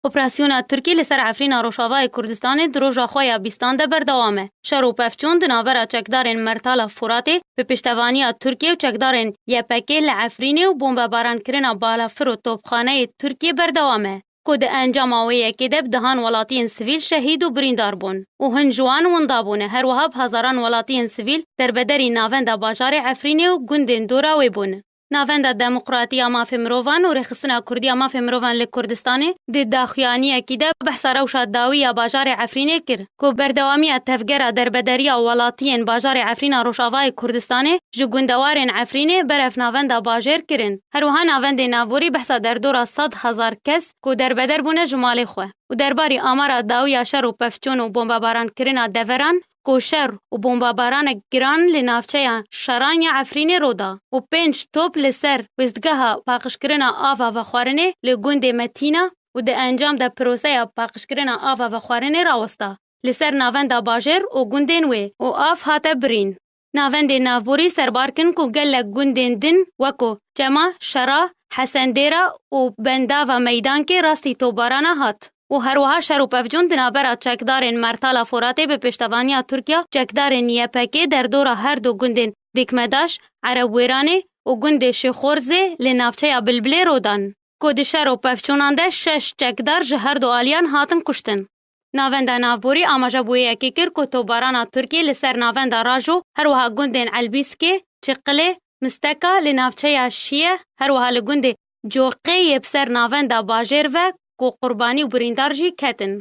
اپراسیونا ترکی لسر عفرینا روشاوای کردستان دروژا خویا بیستان ده بردوامه. شر و پفچون دناورا چکدارن مرتالا فوراتی به پشتوانی ترکیه و چکدارن یپکی لعفرینی و بمباران کرنا بالافر و توپخانه ترکیه بردوامه. کد انجام آویه که دب دهان ولاتین سویل شهید و بریندار بون و هنجوان وندابونه هر وهاب هزاران ولاتین سویل در بدری ناوند باجار عفرینی و گندن دورا وی بون. ناوند دموکراتی مافی مروان و رخصنا کردی مافی مروان لکردستانی د داخیانی که ده بحث روشاد داوی باجار عفرینی کر که بردوامی تفگر در بدری ولاتین باجار عفرین روشاوای کردستانی جگندوارن عفرینی برف ناوند باجر کرن هر وها ناوند ناوری بحث در دور 100,000 کس که در بدر بونه جمالی خو و درباری آمار داوی شر و پفچون و بمباران کرنا دوران کوشر و بمباران گران لنافچه شران عفرینی رودا و 5 توپ لسر وزدگاه پاقشکرنا آفا و خوارنه لگوند متینا و ده انجام ده پروسه پاقشکرنا آفا و خوارنه راوستا لسر ناوند باجر و گوندن وی و آف هاته برین. ناوند نافبوری سربارکن کو گل گوندن دن وکو جما شرا حسندیرا و بندا و میدان که راستی توبارانا هات. و هر وها شر و پفجون دنابرا چکدارن مرتالا فوراتی به پشتوانی ترکیه چکدارن یپکی در دور هر دو گندن دکمداش عرب ویرانی و گند شخورزه لنافچه بلبلی رودان. کود شر و پفجونان ده 6 چکدار جهر دو آلیان هاتن کشتن. ناوند نافبوری آماجا بویه که کر که توبارانا ترکیه لسر ناوند راجو هر وها گندن البیسکی چقله مستکا لنافچه شیه هر وها لگند جوقی یبسر ناوند باجر و کو قربانی و بریندار جی کتن.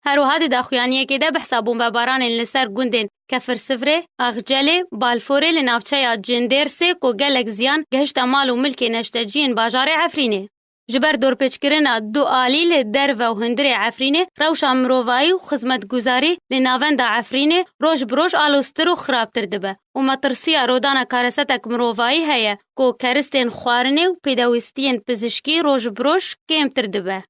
هر وها د داخویانیه که ده بحثا بمباران لسر گوندن کفر سفره، اغجله، بالفوره لنافچه جندرسه کو گلک زیان گهشت مال و ملک نشتجین باجار عفرینه. جبر دور پیچکرنا دو آلی لدر و هندر عفرینه روشا مروایی و خدمت گزاری لناوند عفرینه روش بروش آلوستر و خرابتر دبه و مطرسیا رودانا کارستک مروایی هیا کو کرستین خوارنه و پیداوستین پزشکی روش بروش کمتر دبه.